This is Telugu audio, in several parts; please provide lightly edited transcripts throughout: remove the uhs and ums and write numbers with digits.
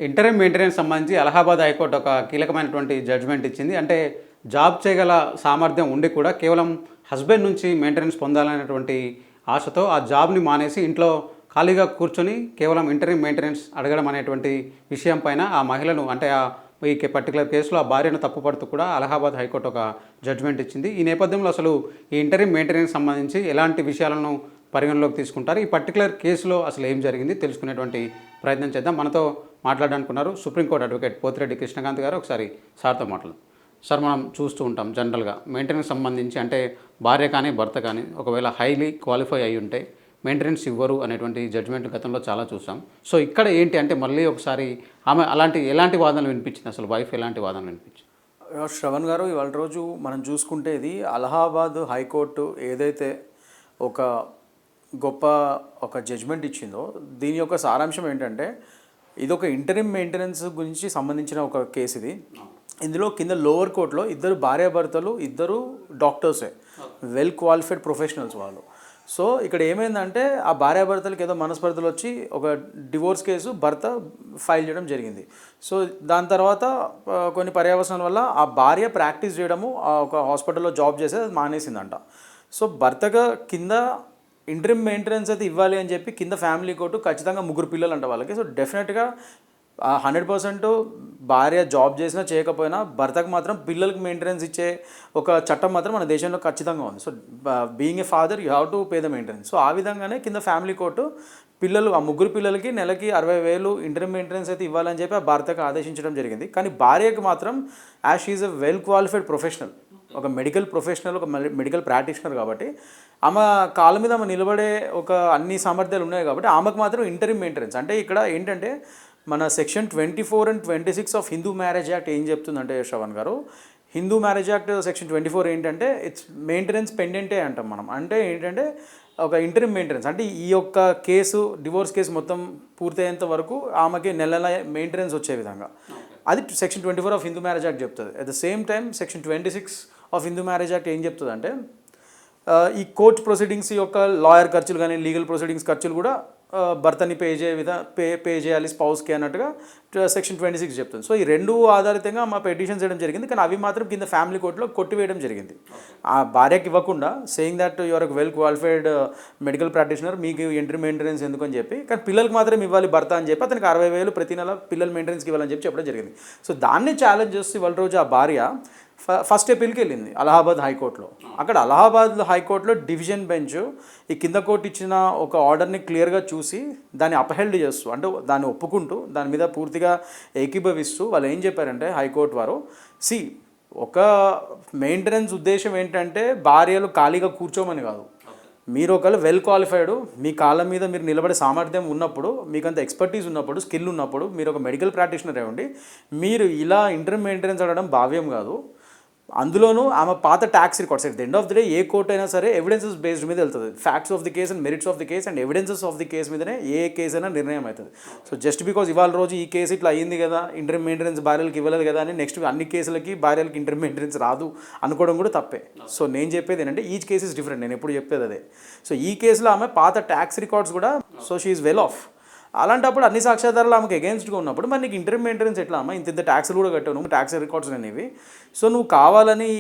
ఇంటరిమ్ మెయింటెనెన్స్ సంబంధించి అలహాబాద్ హైకోర్టు ఒక కీలకమైనటువంటి జడ్జిమెంట్ ఇచ్చింది. అంటే జాబ్ చేయగల సామర్థ్యం ఉండి కూడా కేవలం హస్బెండ్ నుంచి మెయింటెనెన్స్ పొందాలనేటువంటి ఆశతో ఆ జాబ్ని మానేసి ఇంట్లో ఖాళీగా కూర్చొని కేవలం ఇంటరిమ్ మెయింటెనెన్స్ అడగడం అనేటువంటి విషయం పైన ఆ మహిళను అంటే ఈ పర్టికులర్ కేసులో ఆ భార్యను తప్పుపడుతూ కూడా అలహాబాద్ హైకోర్టు ఒక జడ్జిమెంట్ ఇచ్చింది. ఈ నేపథ్యంలో అసలు ఈ ఇంటరిమ్ మెయింటెనెన్స్ సంబంధించి ఎలాంటి విషయాలను పరిగణలోకి తీసుకుంటారు, ఈ పర్టికులర్ కేసులో అసలు ఏం జరిగింది తెలుసుకునేటువంటి ప్రయత్నం చేద్దాం. మనతో మాట్లాడనుకున్నారు సుప్రీంకోర్టు అడ్వకేట్ పోతిరెడ్డి కృష్ణకాంత్ గారు. ఒకసారి సార్తో మాట్లాడదాం. సార్, మనం చూస్తూ ఉంటాం జనరల్గా మెయింటెనెన్స్ సంబంధించి అంటే భార్య కానీ భర్త కానీ ఒకవేళ హైలీ క్వాలిఫై అయి ఉంటే మెయింటెనెన్స్ ఇవ్వరు అనేటువంటి జడ్జిమెంట్ గతంలో చాలా చూసాం. సో ఇక్కడ ఏంటి అంటే మళ్ళీ ఒకసారి ఆమె ఎలాంటి వాదనలు వినిపించింది, అసలు వైఫ్ ఎలాంటి వాదనలు వినిపించింది? శ్రవణ్ గారు, ఇవాళ రోజు మనం చూసుకుంటే ఇది అలహాబాద్ హైకోర్టు ఏదైతే ఒక గొప్ప జడ్జ్మెంట్ ఇచ్చిందో దీని యొక్క సారాంశం ఏంటంటే ఇది ఒక ఇంటరిమ్ మెయింటెనెన్స్ గురించి సంబంధించిన ఒక కేసు ఇది. ఇందులో కింద లోవర్ కోర్టులో ఇద్దరు భార్యాభర్తలు, ఇద్దరు డాక్టర్సే, వెల్ క్వాలిఫైడ్ ప్రొఫెషనల్స్ వాళ్ళు. సో ఇక్కడ ఏమైందంటే ఆ భార్యాభర్తలకు ఏదో మనస్పర్ధలు వచ్చి ఒక డివోర్స్ కేసు భర్త ఫైల్ చేయడం జరిగింది. సో దాని తర్వాత కొన్ని పర్యవసనాల వల్ల ఆ భార్య ప్రాక్టీస్ చేయడము ఒక హాస్పిటల్లో జాబ్ చేసేది అది మానేసిందంట. సో భర్తగా కింద ఇంటరిమ్ మెయింటెనెన్స్ అయితే ఇవ్వాలి అని చెప్పి కింద ఫ్యామిలీ కోర్టు ఖచ్చితంగా ముగ్గురు పిల్లలు అంట వాళ్ళకి. సో డెఫినెట్గా 100% భార్య జాబ్ చేసినా చేయకపోయినా భర్తకు మాత్రం పిల్లలకి మెయింటెనెన్స్ ఇచ్చే ఒక చట్టం మాత్రం మన దేశంలో ఖచ్చితంగా ఉంది. So being a father you have to pay the maintenance. So ఆ విధంగానే కింద ఫ్యామిలీ కోర్టు పిల్లలు ఆ ముగ్గురు పిల్లలకి నెలకి 60,000 ఇంటరిమ్ మెయింటెనెన్స్ అయితే ఇవ్వాలని చెప్పి ఆ భర్తకు ఆదేశించడం జరిగింది. కానీ భార్యకు మాత్రం as she is a well qualified professional, ఒక మెడికల్ ప్రొఫెషనల్, ఒక మెడికల్ ప్రాక్టీషనర్ కాబట్టి ఆమె కాళ్ళ మీద ఆమె నిలబడే ఒక అన్ని సామర్థ్యాలు ఉన్నాయి కాబట్టి ఆమెకు మాత్రం ఇంటరిమ్ మెయింటెనెన్స్. అంటే ఇక్కడ ఏంటంటే మన section 24 and 26 of Hindu marriage act ఏం చెప్తుందంటే శ్రవణ్ గారు, హిందూ మ్యారేజ్ యాక్ట్ సెక్షన్ 24 ఏంటంటే ఇట్స్ మెయింటెనెన్స్ పెండెంటే అంటాం మనం. అంటే ఏంటంటే ఒక ఇంటరిమ్ మెయింటెనెన్స్ అంటే ఈ యొక్క కేసు డివోర్స్ కేసు మొత్తం పూర్తయ్యేంత వరకు ఆమెకి నెల మెయింటెనెన్స్ వచ్చే విధంగా అది section 24 of Hindu marriage act చెప్తుంది. At the same time section 26 of Hindu marriage act ఏం చెప్తుంది అంటే ఈ కోర్ట్ ప్రొసీడింగ్స్ యొక్క లాయర్ ఖర్చులు కానీ లీగల్ ప్రొసీడింగ్స్ ఖర్చులు కూడా భర్తని పే చేయాలి స్పౌస్కి అన్నట్టుగా సెక్షన్ 26 చెప్తుంది. సో ఈ రెండు ఆధారితంగా మా పెటిషన్ చేయడం జరిగింది. కానీ అవి మాత్రం కింద ఫ్యామిలీ కోర్టులో కొట్టివేయడం జరిగింది. ఆ భార్యకి ఇవ్వకుండా saying that your well qualified medical practitioner, మీకు ఇంటరిమ్ మెయింటెనెన్స్ ఎందుకు అని చెప్పి, కానీ పిల్లలకి మాత్రం ఇవ్వాలి భర్త అని చెప్పి అతనికి 60,000 ప్రతి నెల పిల్లల మెయింటెనెన్స్కి ఇవ్వాలని చెప్పి చెప్పడం జరిగింది. సో దాన్ని ఛాలెంజ్ చేస్తూ ఇవాళ రోజు ఆ భార్య ఫస్ట్ అపీల్కి వెళ్ళింది అలహాబాద్ హైకోర్టులో. అక్కడ అలహాబాద్ హైకోర్టులో డివిజన్ బెంచ్ ఈ కింద కోర్టు ఇచ్చిన ఒక ఆర్డర్ని క్లియర్గా చూసి దాన్ని అపహెల్డ్ చేస్తూ అంటే దాన్ని ఒప్పుకుంటూ దాని మీద పూర్తిగా ఏకీభవిస్తూ వాళ్ళు ఏం చెప్పారంటే హైకోర్టు వారు ఒక మెయింటెనెన్స్ ఉద్దేశం ఏంటంటే భార్యలు ఖాళీగా కూర్చోమని కాదు, మీరు ఒకళ్ళు వెల్ క్వాలిఫైడ్, మీ కాళ్ళ మీద మీరు నిలబడే సామర్థ్యం ఉన్నప్పుడు, మీకు అంత ఎక్స్పర్టీస్ ఉన్నప్పుడు, స్కిల్ ఉన్నప్పుడు, మీరు ఒక మెడికల్ ప్రాక్టీషనర్ అయ్యండి మీరు ఇలా ఇంటరిమ్ మెయింటెనెన్స్ అడగడం భావ్యం కాదు. అందులోనూ ఆమె పాత tax records at the end of the day A court అయినా సరే ఎవిడెన్సెస్ బేస్డ్ మీద వెళ్తుంది. Facts of the case and merits of the case and evidences of the case మీదనే ఏ కేసు అయినా నిర్ణయం అవుతుంది. సో జస్ట్ బికాజ్ ఇవాళ రోజు ఈ కేసు ఇట్లా అయ్యింది కదా, ఇంటరిమ్ మెయింటెనెన్స్ భార్యలకు ఇవ్వలేదు కదా అని నెక్స్ట్ అన్ని కేసులకి భార్యలకు ఇంటరిమ్ మెయింటెనెన్స్ రాదు అనుకోవడం కూడా తప్పే. సో నేను చెప్పేది ఏంటంటే ఈచ్ కేస్ ఇస్ డిఫరెంట్, నేను ఎప్పుడు చెప్పేది అదే. సో ఈ కేసులో ఆమె పాత ట్యాక్స్ రికార్డ్స్ కూడా, so she is well of. అలాంటప్పుడు అన్ని సాక్ష్యాధారాలు ఆమెకు అగేన్స్ట్గా ఉన్నప్పుడు మరి నీకు ఇంటరిమ్ మెయింటెనెన్స్ ఎట్లా అమ్మా, ఇంత ట్యాక్స్లు కూడా కట్టావు, నువ్వు ట్యాక్స్ రికార్డ్స్ అనేవి. సో నువ్వు కావాలని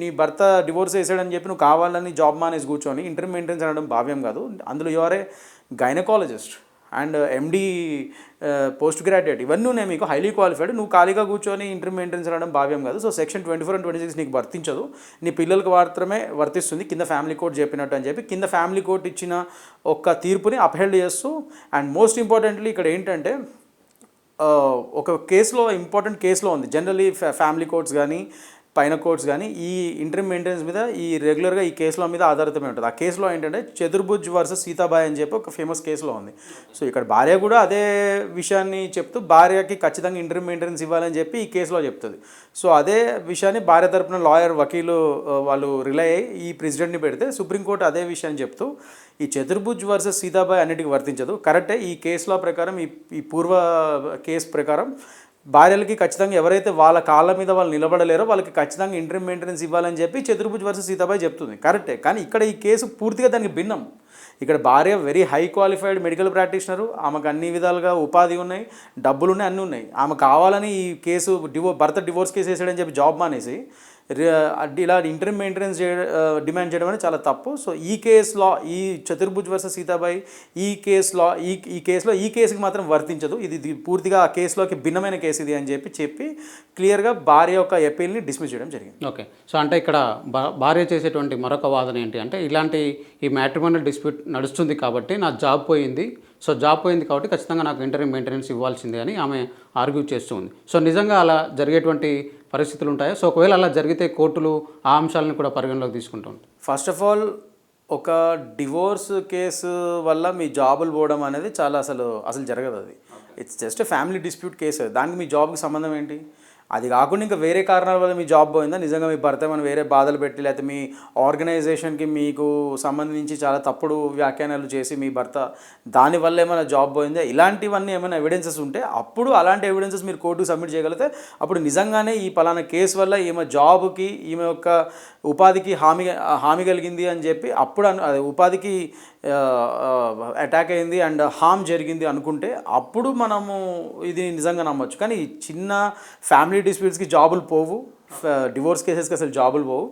నీ భర్త డివోర్స్ చేసాడని చెప్పి నువ్వు కావాలని జాబ్ మానేసి కూర్చొని ఇంటరిమ్ మెయింటెనెన్స్ అనడం భావ్యం కాదు. అందులో your A gynaecologist and MD post graduate, ఇవన్నీ ఉన్నాయి, మీకు హైలీ క్వాలిఫైడ్, నువ్వు ఖాళీగా కూర్చొని ఇంటరిమ్ మెయింటెనెన్స్ అనడం భావ్యం కాదు. సో సెక్షన్ 24 and 26 నీకు వర్తించదు, నీ పిల్లలకు మాత్రమే వర్తిస్తుంది కింద ఫ్యామిలీ కోర్ట్ చెప్పినట్టు అని చెప్పి కింద ఫ్యామిలీ కోర్ట్ ఇచ్చిన ఒక తీర్పుని అప్హెల్డ్ చేస్తూ, అండ్ మోస్ట్ ఇంపార్టెంట్లీ ఇక్కడ ఏంటంటే ఒక కేసులో ఇంపార్టెంట్ కేసులో ఉంది, జనరల్లీ ఫ్యామిలీ కోర్ట్స్ కానీ పైన కోర్ట్స్ కానీ ఈ ఇంటరిమ్ మెయింటెనెన్స్ మీద ఈ రెగ్యులర్గా ఈ కేసుల మీద ఆధారితమే ఉంటుంది. ఆ కేసులో ఏంటంటే చతుర్భుజ్ వర్సెస్ సీతాబాయ్ అని చెప్పి ఒక ఫేమస్ కేసులో ఉంది. సో ఇక్కడ భార్య కూడా అదే విషయాన్ని చెప్తూ భార్యకి ఖచ్చితంగా ఇంటరిమ్ మెయింటెనెన్స్ ఇవ్వాలని చెప్పి ఈ కేసులో చెప్తుంది. సో అదే విషయాన్ని భార్య తరపున లాయర్ వకీలు వాళ్ళు రిలై అయ్యి ఈ ప్రెసిడెంట్ని పెడితే సుప్రీంకోర్టు అదే విషయాన్ని చెప్తూ ఈ చతుర్భుజ్ వర్సెస్ సీతాబాయ్ అన్నిటికీ వర్తించదు, కరెక్టే, ఈ కేసులో ప్రకారం ఈ పూర్వ కేసు ప్రకారం భార్యలకి ఖచ్చితంగా ఎవరైతే వాళ్ళ కాళ్ళ మీద వాళ్ళు నిలబడలేరో వాళ్ళకి ఖచ్చితంగా ఇంటరిమ్ మెయింటెనెన్స్ ఇవ్వాలని చెప్పి చతుర్భుజ్ వర్సెస్ సీతాబాయ్ చెప్తుంది, కరెక్టే. కానీ ఇక్కడ ఈ కేసు పూర్తిగా దానికి భిన్నం. ఇక్కడ భార్య very high qualified medical practitioner, ఆమెకు అన్ని విధాలుగా ఉపాధి ఉన్నాయి, డబ్బులు ఉన్నాయి, అన్నీ ఉన్నాయి. ఆమె కావాలని ఈ కేసు భర్త డివోర్స్ కేసు వేసాడని చెప్పి జాబ్ మానేసి ఇలా ఇంటర్మ్ మెయింటెనెన్స్ డిమాండ్ చేయడం అనేది చాలా తప్పు. సో ఈ కేసులో ఈ చతుర్భుజ్ వర్సెస్ సీతాబాయి ఈ కేసులో ఈ కేసుకి మాత్రం వర్తించదు, ఇది పూర్తిగా ఆ కేసులోకి భిన్నమైన కేసు ఇది అని చెప్పి క్లియర్గా భార్య యొక్క అపీల్ని డిస్మిస్ చేయడం జరిగింది. ఓకే. సో అంటే ఇక్కడ భార్య చేసేటువంటి మరొక వాదన ఏంటి అంటే, ఇలాంటి ఈ మ్యాట్రిమోనియల్ డిస్ప్యూట్ నడుస్తుంది కాబట్టి నా జాబ్ పోయింది, సో జాబ్ పోయింది కాబట్టి ఖచ్చితంగా నాకు ఇంటర్మ్ మెయింటెనెన్స్ ఇవ్వాల్సిందే అని ఆమె ఆర్గ్యూ చేస్తూ ఉంది. సో నిజంగా అలా జరిగేటువంటి పరిస్థితులు ఉంటాయా? సో ఒకవేళ అలా జరిగితే కోర్టులు ఆ అంశాలను కూడా పరిగణలోకి తీసుకుంటుంది. ఫస్ట్ ఆఫ్ ఆల్ ఒక డివోర్స్ కేసు వల్ల మీ జాబులు పోవడం అనేది చాలా అసలు జరగదు. అది it's just family dispute case. దానికి మీ జాబ్కి సంబంధం ఏంటి? అది కాకుండా ఇంకా వేరే కారణాల వల్ల మీ జాబ్ పోయిందా, నిజంగా మీ భర్త ఏమైనా వేరే బాధలు పెట్టి, లేకపోతే మీ ఆర్గనైజేషన్కి మీకు సంబంధించి చాలా తప్పుడు వ్యాఖ్యానాలు చేసి మీ భర్త దానివల్ల ఏమైనా జాబ్ పోయిందా, ఇలాంటివన్నీ ఏమైనా ఎవిడెన్సెస్ ఉంటే అప్పుడు అలాంటి ఎవిడెన్సెస్ మీరు కోర్టుకు సబ్మిట్ చేయగలిగితే అప్పుడు నిజంగానే ఈ పలానా కేసు వల్ల ఈమె జాబ్కి ఈమె యొక్క ఉపాధికి హామీ కలిగింది అని చెప్పి అప్పుడు ఉపాధికి అటాక్ అయింది అండ్ హామ్ జరిగింది అనుకుంటే అప్పుడు మనము ఇది నిజంగా నమ్మొచ్చు. కానీ చిన్న ఫ్యామిలీ డిస్ప్యూట్స్కి జాబులు పోవు, డివోర్స్ కేసెస్కి అసలు జాబులు పోవు.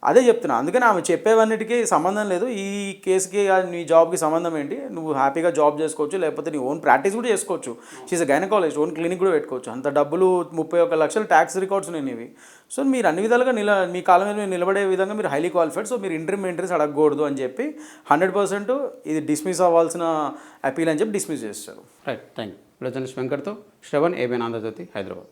అదే చెప్తున్నా. అందుకని ఆమె చెప్పేవన్నిటికీ సంబంధం లేదు, ఈ కేసుకి నీ జాబ్కి సంబంధం ఏంటి, నువ్వు హ్యాపీగా జాబ్ చేసుకోవచ్చు, లేకపోతే నీ ఓన్ ప్రాక్టీస్ కూడా చేసుకోవచ్చు. She's a gynaecologist, own clinic కూడా పెట్టుకోవచ్చు. అంత డబ్బులు 31 లక్షలు ట్యాక్స్ రికార్డ్స్ ఉన్నాయి ఇవి. సో మీరు అన్ని విధాలుగా మీ కాలం మీద మీరు నిలబడే విధంగా మీరు హైలీ క్వాలిఫైడ్, సో మీరు ఇంటర్మ్ మెయింటెనెన్స్ అడగకూడదు అని చెప్పి 100% ఇది డిస్మిస్ అవ్వాల్సిన అపీల్ అని చెప్పి డిస్మిస్ చేస్తారు. Right, thank you. జర్నలిస్ట్ వెంకట్తో శ్రవణ్, ఏబిఎన్ ఆంధ్రజ్యోతి, హైదరాబాద్.